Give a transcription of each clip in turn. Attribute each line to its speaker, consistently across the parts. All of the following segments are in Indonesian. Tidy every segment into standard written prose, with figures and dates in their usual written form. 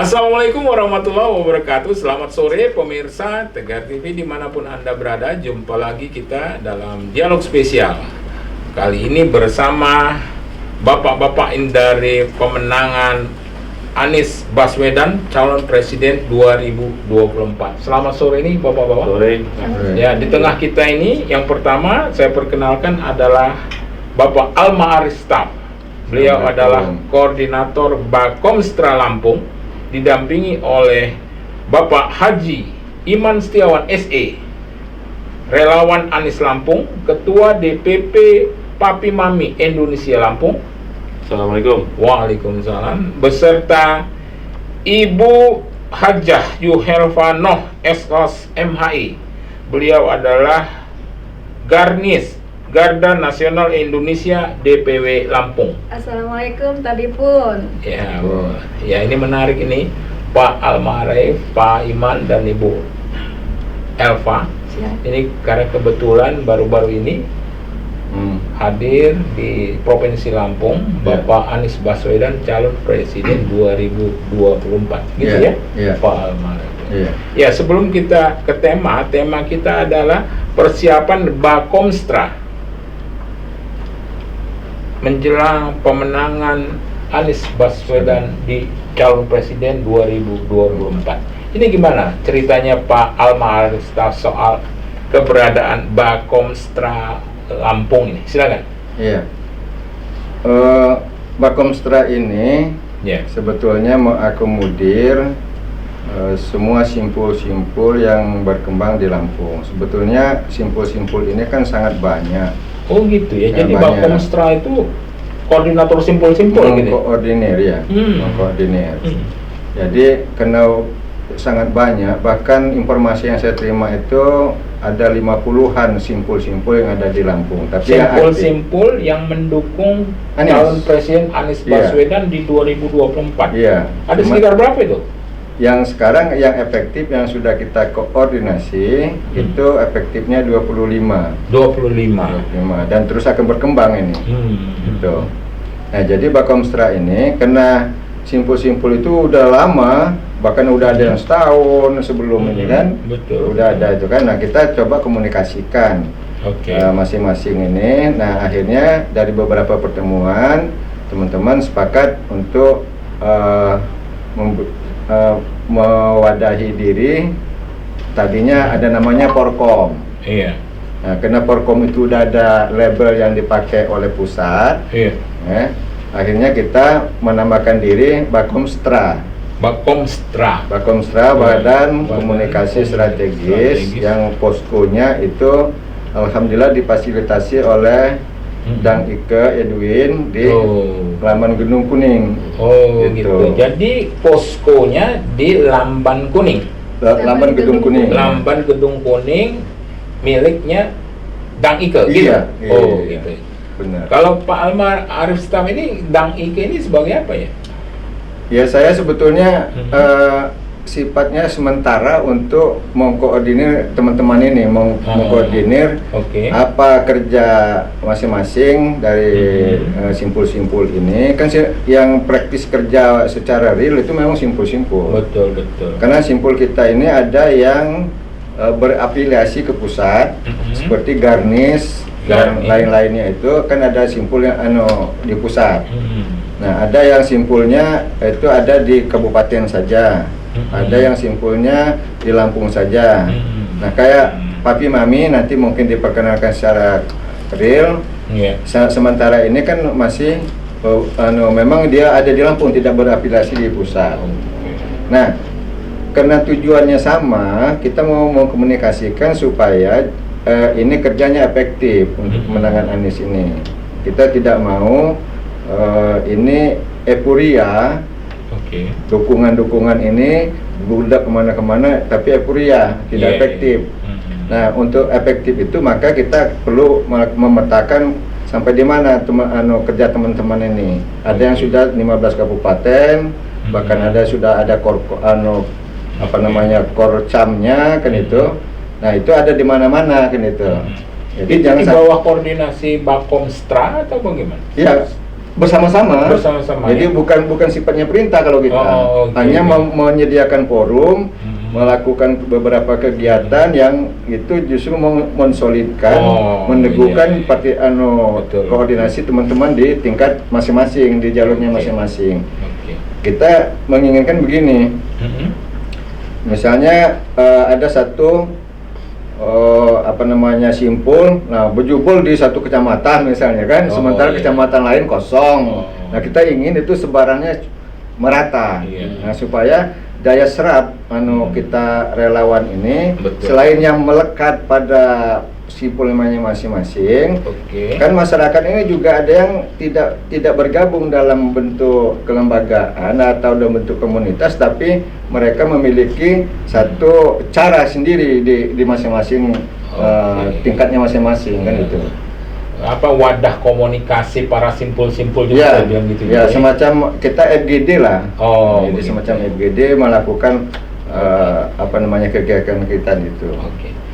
Speaker 1: Assalamualaikum warahmatullahi wabarakatuh. Selamat sore pemirsa Tegar TV dimanapun Anda berada. Jumpa lagi kita dalam dialog spesial. Kali ini bersama bapak-bapak dari pemenangan Anies Baswedan calon presiden 2024. Selamat sore nih bapak-bapak.
Speaker 2: Sore.
Speaker 1: Ya, di tengah kita ini yang pertama saya perkenalkan adalah Bapak Alma Aristaf. Beliau adalah koordinator Bakomstra Lampung, didampingi oleh Bapak Haji Iman Setiawan SE, relawan Anies Lampung, Ketua DPP Papi Mami Indonesia Lampung.
Speaker 2: Assalamualaikum.
Speaker 1: Waalaikumsalam. Beserta Ibu Hajah Yuhelva Noh SOS MHI. Beliau adalah Garnis Garda Nasional Indonesia DPW Lampung.
Speaker 3: Assalamualaikum tadi pun.
Speaker 1: Ya, ya ini menarik ini, Pak Almarif, Pak Iman dan Ibu Elva.
Speaker 3: Siap.
Speaker 1: Ini karena kebetulan baru-baru ini hadir di Provinsi Lampung,
Speaker 2: Ya.
Speaker 1: Bapak Anies Baswedan calon presiden 2024, gitu
Speaker 2: Ya,
Speaker 1: ya,
Speaker 2: ya.
Speaker 1: Pak Almarif.
Speaker 2: Iya.
Speaker 1: Ya, sebelum kita ke tema kita adalah persiapan Bakomstra menjelang pemenangan Anies Baswedan di calon presiden 2024. Ini gimana ceritanya Pak Alma Aristaf soal keberadaan Bakomstra Lampung ini? Silakan.
Speaker 2: Iya. Bakomstra ini
Speaker 1: Ya.
Speaker 2: sebetulnya mengakomodir semua simpul-simpul yang berkembang di Lampung. Sebetulnya simpul-simpul ini kan sangat banyak.
Speaker 1: Oh gitu ya.
Speaker 2: Ya,
Speaker 1: Jadi
Speaker 2: banyak.
Speaker 1: Bakomstra itu koordinator simpul-simpul gitu.
Speaker 2: Mengkoordinir ya. Mengkoordinir. Jadi karena sangat banyak, bahkan informasi yang saya terima itu ada 50-an simpul-simpul yang ada di Lampung. Tapi yang aktif.
Speaker 1: Simpul-simpul yang mendukung
Speaker 2: Anies.
Speaker 1: calon presiden Anies
Speaker 2: Iya.
Speaker 1: Baswedan di 2024.
Speaker 2: Iya.
Speaker 1: Ada
Speaker 2: Cuma-
Speaker 1: sekitar berapa itu?
Speaker 2: Yang sekarang yang efektif yang sudah kita koordinasi itu efektifnya 25 dan terus akan berkembang ini. Gitu. Nah, jadi Bakomstra ini karena simpul-simpul itu udah lama, bahkan udah ada yang setahun sebelum ini kan.
Speaker 1: Betul.
Speaker 2: Udah ada itu kan. Nah, kita coba komunikasikan
Speaker 1: Oke.
Speaker 2: masing-masing ini. Nah, akhirnya dari beberapa pertemuan teman-teman sepakat untuk mewadahi diri. Tadinya ada namanya Porkom.
Speaker 1: Iya.
Speaker 2: Nah, karena Porkom itu udah ada label yang dipakai oleh pusat,
Speaker 1: Iya.
Speaker 2: akhirnya kita menamakan diri Bakomstra.
Speaker 1: Bakomstra.
Speaker 2: Bakomstra, Badan Komunikasi Strategis,
Speaker 1: Strategis.
Speaker 2: yang poskonya itu alhamdulillah difasilitasi oleh Dang Ike Edwin di Lamban Gedung Kuning.
Speaker 1: Oh
Speaker 2: Gitu.
Speaker 1: gitu. Jadi poskonya di Lamban Kuning.
Speaker 2: Lamban Gedung Kuning.
Speaker 1: Lamban Gedung Kuning miliknya Dang Ike. Gitu?
Speaker 2: Iya, iya,
Speaker 1: Oh
Speaker 2: iya.
Speaker 1: gitu.
Speaker 2: Benar.
Speaker 1: Kalau Pak Alma Aristaf ini, Dang Ike ini sebagai apa ya?
Speaker 2: Ya, saya sebetulnya sifatnya sementara untuk mengkoordinir teman-teman ini, mengkoordinir
Speaker 1: Oke.
Speaker 2: apa kerja masing-masing dari simpul-simpul ini. Kan yang praktis kerja secara real itu memang simpul-simpul.
Speaker 1: Betul betul.
Speaker 2: Karena simpul kita ini ada yang berafiliasi ke pusat, seperti Garnis dan lain-lainnya, itu kan ada simpul yang di pusat. Nah, ada yang simpulnya itu ada di kabupaten saja, ada yang simpulnya di Lampung saja. Nah, kayak Papi Mami nanti mungkin diperkenalkan secara real.
Speaker 1: Iya.
Speaker 2: Sementara ini kan masih memang dia ada di Lampung, tidak berafiliasi di pusat. Nah, karena tujuannya sama, kita mau mengkomunikasikan supaya ini kerjanya efektif untuk kemenangan Anies ini. Kita tidak mau ini euforia,
Speaker 1: Oke.
Speaker 2: dukungan-dukungan ini budak kemana-kemana, tapi euforia tidak
Speaker 1: Iya,
Speaker 2: efektif.
Speaker 1: iya.
Speaker 2: Nah, untuk efektif itu maka kita perlu memetakan sampai di mana kerja teman-teman ini. Ada yang sudah 15 kabupaten, bahkan sudah ada korcamnya kan itu. Nah, itu ada di mana-mana kan itu. Jadi
Speaker 1: Itu
Speaker 2: jangan
Speaker 1: di bawah koordinasi Bakomstra atau bagaimana?
Speaker 2: Ya, bersama-sama. Jadi
Speaker 1: ya?
Speaker 2: bukan sifatnya perintah kalau kita. Hanya menyediakan forum, melakukan beberapa kegiatan yang itu justru mensolidkan, meneguhkan koordinasi teman-teman di tingkat masing-masing, di jalurnya masing-masing. Kita menginginkan begini. Misalnya ada satu simpul, berjubel di satu kecamatan misalnya kan, sementara kecamatan lain kosong. Nah, kita ingin itu sebarannya merata. Nah, supaya daya serap kita relawan ini selain yang melekat pada simpulnya masing-masing, kan masyarakat ini juga ada yang tidak bergabung dalam bentuk kelembagaan atau dalam bentuk komunitas, tapi mereka memiliki satu cara sendiri di masing-masing tingkatnya masing-masing kan itu.
Speaker 1: Wadah komunikasi para simpul-simpul juga bilang gitu.
Speaker 2: Ya, semacam kita FGD lah. Jadi semacam FGD melakukan kegiatan kita itu.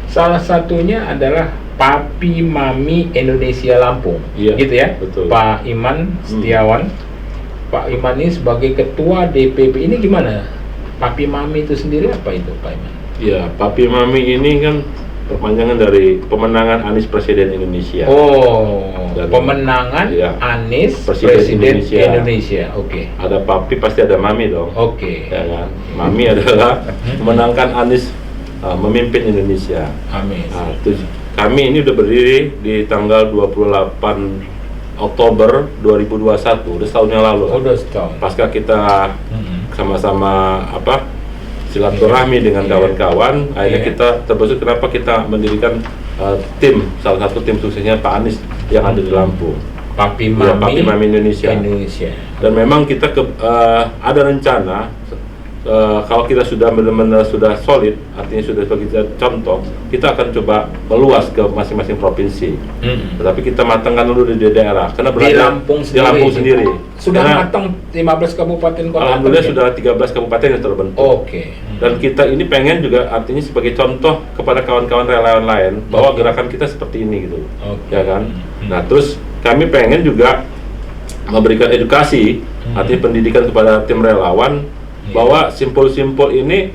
Speaker 1: Salah satunya adalah Papi Mami Indonesia Lampung, gitu ya,
Speaker 4: betul.
Speaker 1: Pak Iman Setiawan. Pak Iman ini sebagai ketua DPP, ini gimana? Papi Mami itu sendiri apa itu, Pak Iman?
Speaker 4: Ya, Papi Mami ini kan perpanjangan dari pemenangan Anies Presiden Indonesia.
Speaker 1: Pemenangan Anies Presiden Indonesia.
Speaker 4: Ada Papi pasti ada Mami dong. Ya kan? Mami adalah memenangkan Anies memimpin Indonesia.
Speaker 1: Amin.
Speaker 4: Kami ini udah berdiri di tanggal 28 Oktober 2021, udah setahun yang lalu.
Speaker 1: Udah setahun.
Speaker 4: Pasca kita sama-sama silaturahmi dengan kawan-kawan, akhirnya kita terbentuk. Kenapa kita mendirikan salah satu tim suksesnya Pak Anies yang ada di Lampung,
Speaker 1: Papi Mami
Speaker 4: Indonesia. Dan memang kita ada rencana kalau kita sudah benar-benar sudah solid, artinya sudah sebagai contoh, kita akan coba meluas ke masing-masing provinsi. Tetapi kita matangkan dulu di daerah, karena
Speaker 1: di Lampung sendiri. Sudah matang 15 kabupaten kota.
Speaker 4: Alhamdulillah sudah 13 kabupaten yang terbentuk. Dan kita ini pengen juga artinya sebagai contoh kepada kawan-kawan relawan lain bahwa gerakan kita seperti ini gitu. Ya kan? Nah, terus kami pengen juga memberikan edukasi, artinya pendidikan kepada tim relawan bahwa simpul-simpul ini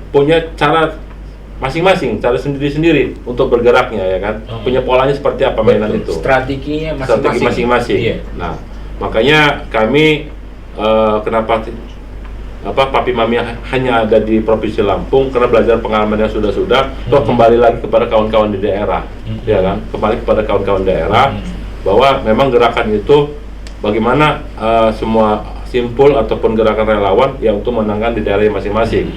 Speaker 4: punya cara masing-masing, cara sendiri-sendiri untuk bergeraknya, ya kan? Punya polanya seperti apa mainan itu,
Speaker 1: strateginya
Speaker 4: masing-masing. Nah, makanya kami kenapa Papi Mami hanya ada di Provinsi Lampung, karena belajar pengalaman yang sudah toh kembali lagi kepada kawan-kawan di daerah, ya kan? Kembali kepada kawan-kawan daerah bahwa memang gerakan itu bagaimana semua simpul ataupun gerakan relawan ya untuk menangkan di daerah masing-masing.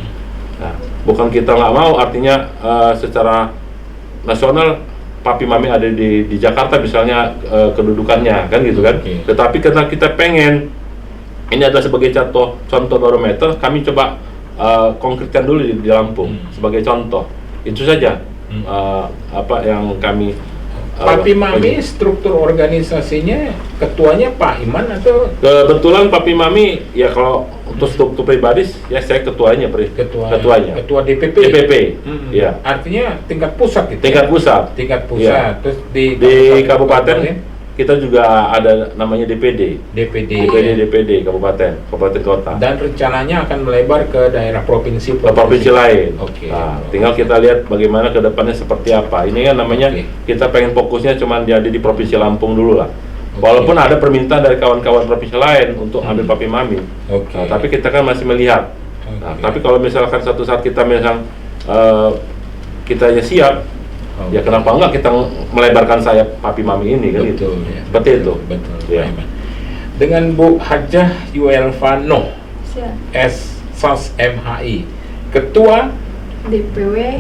Speaker 4: Nah, bukan kita nggak mau, artinya secara nasional Papi Mami ada di Jakarta misalnya kedudukannya kan gitu kan. Tetapi karena kita pengen ini adalah sebagai contoh barometer, kami coba konkretkan dulu di Lampung sebagai contoh. Itu saja apa yang kami
Speaker 1: Papi Mami struktur organisasinya ketuanya Pak Iman atau?
Speaker 4: Kebetulan Papi Mami ya kalau untuk struktur pribadi ya saya ketuanya. Ketua DPP. Ya.
Speaker 1: Artinya tingkat pusat gitu.
Speaker 4: Tingkat pusat.
Speaker 1: Ya. Terus di
Speaker 4: kabupaten kita juga ada namanya DPD kabupaten kota. Dan
Speaker 1: rencananya akan melebar ke daerah provinsi
Speaker 4: lain. Nah, tinggal kita lihat bagaimana ke depannya seperti apa. Ini kan namanya kita pengen fokusnya cuma jadi di Provinsi Lampung dulu lah. Walaupun ada permintaan dari kawan-kawan provinsi lain untuk ambil Papi Mami. Nah, tapi kita kan masih melihat. Nah, tapi kalau misalkan satu saat kita kitanya siap, ya kenapa enggak kita melebarkan sayap Papi Mami ini kan? Seperti itu. Ya.
Speaker 1: Dengan Bu Hajah Yuelvano SSOS MHI, Ketua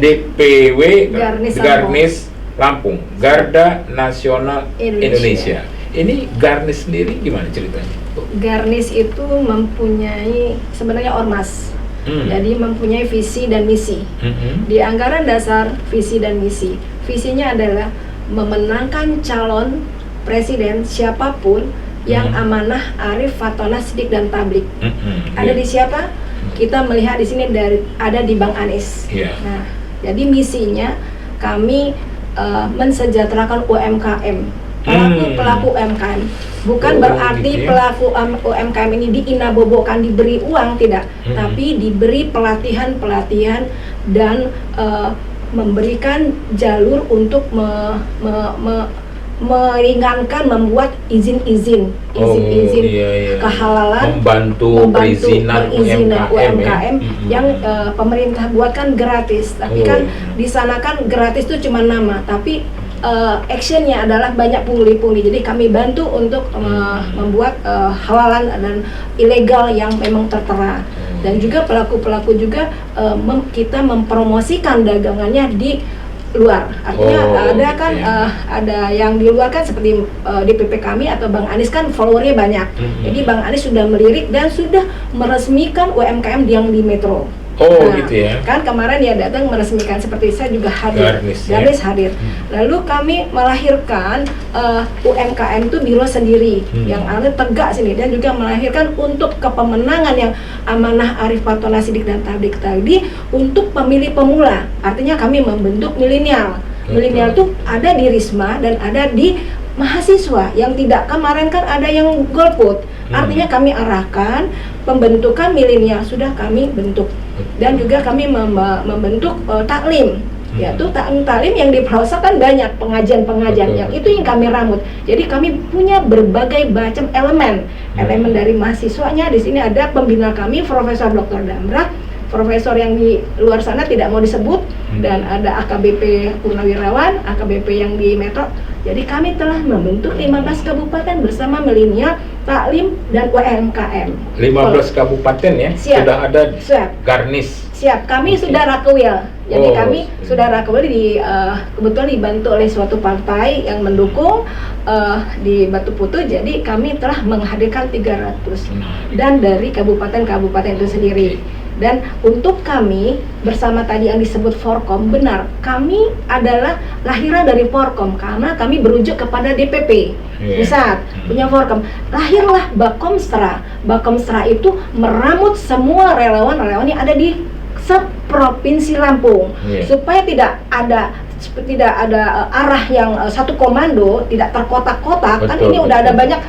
Speaker 1: DPW Garnis Lampung, Garda Nasional Indonesia. Ini Garnis sendiri gimana ceritanya?
Speaker 3: Garnis itu mempunyai sebenarnya ormas. Jadi mempunyai visi dan misi. Di anggaran dasar visi dan misi, visinya adalah memenangkan calon presiden siapapun yang amanah, arif, fatonah, sidik dan tablik. Ada di siapa? Kita melihat di sini ada di Bang Anies. Nah, jadi misinya kami mensejahterakan UMKM pelaku UMKM. Bukan
Speaker 1: Oh,
Speaker 3: berarti
Speaker 1: gitu ya.
Speaker 3: pelaku UMKM ini diinabobokan, diberi uang, tidak, tapi diberi pelatihan dan memberikan jalur untuk meringankan, membuat izin-izin
Speaker 1: iya.
Speaker 3: kehalalan,
Speaker 1: membantu perizinan
Speaker 3: UMKM yang pemerintah buatkan gratis, tapi kan di sana kan gratis itu cuma nama, tapi actionnya adalah banyak pungli-pungli. Jadi kami bantu untuk membuat halalan dan ilegal yang memang tertera, dan juga pelaku-pelaku juga kita mempromosikan dagangannya di luar. Artinya ada kan ada yang di luar kan, seperti DPP kami atau Bang Anies kan followernya banyak. Jadi Bang Anies sudah melirik dan sudah meresmikan UMKM yang di Metro.
Speaker 1: Gitu ya.
Speaker 3: Kan kemarin dia datang meresmikan, seperti saya juga hadir, Garnis hadir. Lalu kami melahirkan UMKM itu biro sendiri yang ada tegak sini, dan juga melahirkan untuk kepemenangan yang amanah Arif Fatona Sidik dan Tablik tadi untuk pemilih pemula. Artinya kami membentuk milenial. Milenial itu ada di Risma dan ada di mahasiswa yang tidak, kemarin kan ada yang golput. Artinya kami arahkan pembentukan milenial sudah kami bentuk, dan juga kami membentuk taklim, yaitu taklim yang di pelosok kan banyak pengajian yang itu yang kami rambut. Jadi kami punya berbagai macam elemen dari mahasiswanya. Di sini ada pembina kami Profesor Dr. Damra, profesor yang di luar sana tidak mau disebut, dan ada AKBP Purnawirawan, AKBP yang di Metro. Jadi kami telah membentuk 15 kabupaten bersama milenial, taklim, dan UMKM.
Speaker 1: 15 kabupaten ya?
Speaker 3: Siap.
Speaker 1: Sudah ada
Speaker 3: Siap.
Speaker 1: Garnis.
Speaker 3: Siap, kami sudah Rakewil. Jadi kami sudah Rakewil kebetulan dibantu oleh suatu partai yang mendukung di Batu Putu. Jadi kami telah menghadirkan 300 dan dari kabupaten-kabupaten itu sendiri. Dan untuk kami bersama tadi yang disebut Forkom, benar, kami adalah lahiran dari Forkom karena kami berujuk kepada DPP. Misal punya Forkom, lahirlah Bakomstra. Bakomstra itu meramut semua relawan-relawan yang ada di seprovinsi Lampung, supaya tidak ada arah yang satu komando, tidak terkotak-kotak. Kan ini udah ada banyak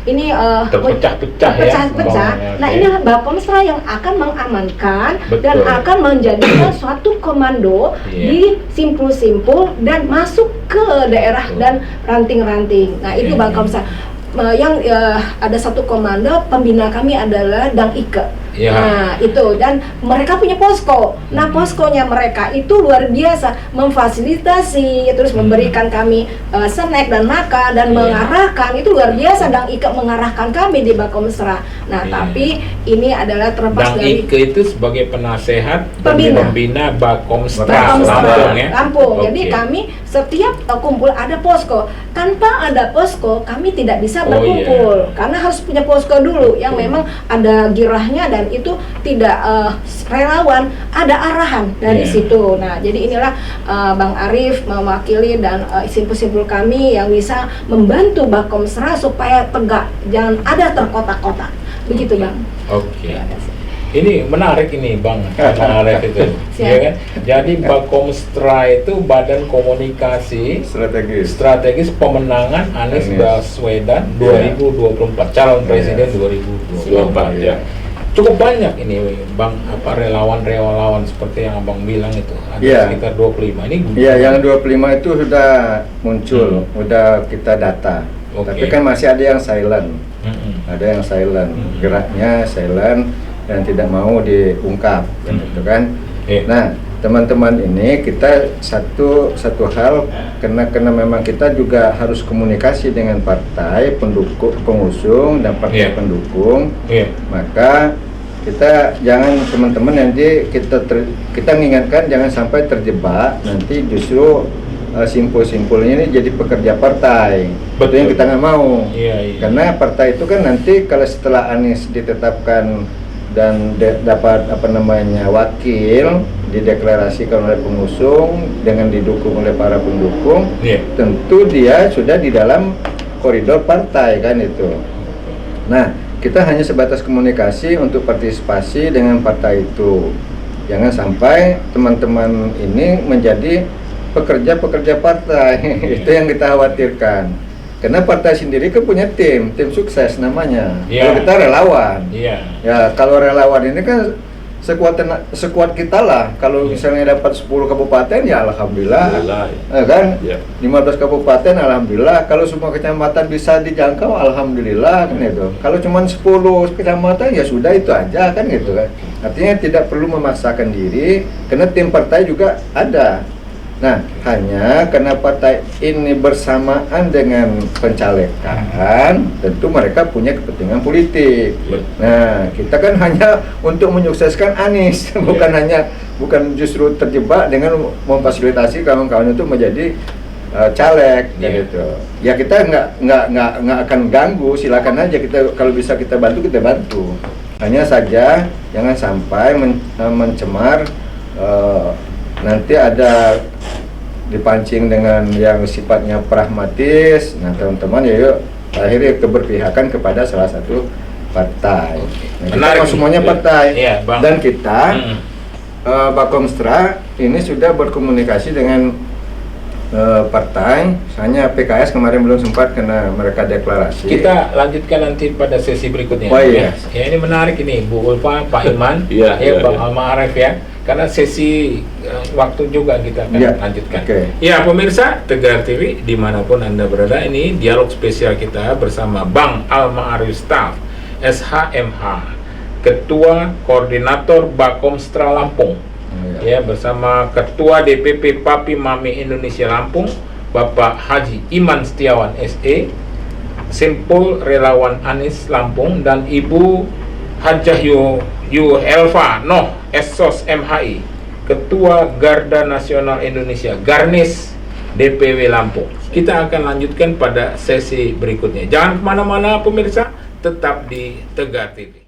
Speaker 3: ini terpecah-pecah. Nah, inilah Bakomstra yang akan mengamankan dan akan menjadikan suatu komando di simpul-simpul dan masuk ke daerah dan ranting-ranting. Nah, itu Bakomstra. Yang ada satu komando, pembina kami adalah Dang Ike. Nah, itu, dan mereka punya posko. Nah, poskonya mereka itu luar biasa, memfasilitasi, terus memberikan kami snack dan makan dan mengarahkan. Itu luar biasa, Dang Ike mengarahkan kami di Bakomstra. Nah, tapi ini adalah terlepas dari
Speaker 1: Dang Ike itu sebagai penasehat pembina Bakomstra Lampung ya.
Speaker 3: Lampung. Jadi kami setiap kumpul ada posko. Tanpa ada posko, kami tidak bisa berkumpul karena harus punya posko dulu yang memang ada girahnya, dan itu tidak relawan, ada arahan dari situ. Nah, jadi inilah Bang Arif mewakili dan simpul-simpul kami yang bisa membantu Bakomstra supaya tegak, jangan ada terkotak-kotak. Begitu, Bang.
Speaker 1: Ini menarik ini, Bang. Menarik itu. Ya kan? Jadi Bakomstra itu Badan Komunikasi Strategis Pemenangan Anies Baswedan 2024, calon presiden 2024 ya. Cukup banyak ini, Bang, relawan seperti yang Abang bilang itu. Ada sekitar 25. Ini
Speaker 2: yang 25 itu sudah muncul, sudah kita data. Tapi kan masih ada yang silent. Ada yang silent, geraknya silent dan tidak mau diungkap, gitu kan. Nah, teman-teman ini kita satu hal, karena memang kita juga harus komunikasi dengan partai pendukung, pengusung dan partai pendukung. Maka kita jangan, teman-teman, nanti kita mengingatkan jangan sampai terjebak nanti justru simpul-simpulnya ini jadi pekerja partai. Itu yang kita nggak mau. Karena partai itu kan nanti kalau setelah Anies ditetapkan dan dapat wakil, dideklarasikan oleh pengusung dengan didukung oleh para pendukung, tentu dia sudah di dalam koridor partai kan itu. Nah, kita hanya sebatas komunikasi untuk partisipasi dengan partai itu. Jangan sampai teman-teman ini menjadi pekerja partai. Itu yang kita khawatirkan. Karena partai sendiri kan punya tim sukses namanya.
Speaker 1: Iya.
Speaker 2: Kalau kita relawan.
Speaker 1: Iya.
Speaker 2: Ya, kalau relawan ini kan sekuat kita lah. Kalau misalnya dapat 10 kabupaten ya alhamdulillah.
Speaker 4: Alhamdulillah.
Speaker 2: Kan?
Speaker 4: Ya.
Speaker 2: 15 kabupaten alhamdulillah. Kalau semua kecamatan bisa dijangkau alhamdulillah kan itu. Kalau cuma 10 kecamatan ya sudah itu aja kan gitu kan. Artinya tidak perlu memaksakan diri karena tim partai juga ada. Nah, hanya karena partai ini bersamaan dengan pencalekan, tentu mereka punya kepentingan politik. Nah, kita kan hanya untuk menyukseskan Anies, bukan justru terjebak dengan memfasilitasi kawan-kawan itu menjadi caleg, gitu. Ya kita nggak akan ganggu, silakan aja kita kalau bisa kita bantu. Hanya saja jangan sampai mencemar. Nanti ada dipancing dengan yang sifatnya pragmatis. Nah, teman-teman ya yuk akhirnya keberpihakan kepada salah satu partai. Nah, kita semuanya partai.
Speaker 1: Iya, Bang.
Speaker 2: Dan kita Bakomstra ini sudah berkomunikasi dengan partai. Hanya PKS kemarin belum sempat karena mereka deklarasi.
Speaker 1: Kita lanjutkan nanti pada sesi berikutnya.
Speaker 2: Oh, iya.
Speaker 1: Ya, ini menarik ini Bu Ulfa, Pak Iman,
Speaker 4: Iya,
Speaker 1: Bang
Speaker 4: iya.
Speaker 1: Alma Arif ya. Karena sesi waktu juga kita akan
Speaker 2: Iya,
Speaker 1: lanjutkan.
Speaker 2: oke.
Speaker 1: Ya pemirsa Tegar TV dimanapun Anda berada, ini dialog spesial kita bersama Bang Alma Arif Staff SHMH, Ketua Koordinator Bakomstra Lampung. Ya, bersama Ketua DPP Papi Mami Indonesia Lampung, Bapak Haji Iman Setiawan SE, Simpul Relawan Anies Lampung, dan Ibu Hajah Yu Elva Noh Esos MHI, Ketua Garda Nasional Indonesia Garnis DPW Lampung. Kita akan lanjutkan pada sesi berikutnya. Jangan kemana-mana pemirsa, tetap di Tegar TV.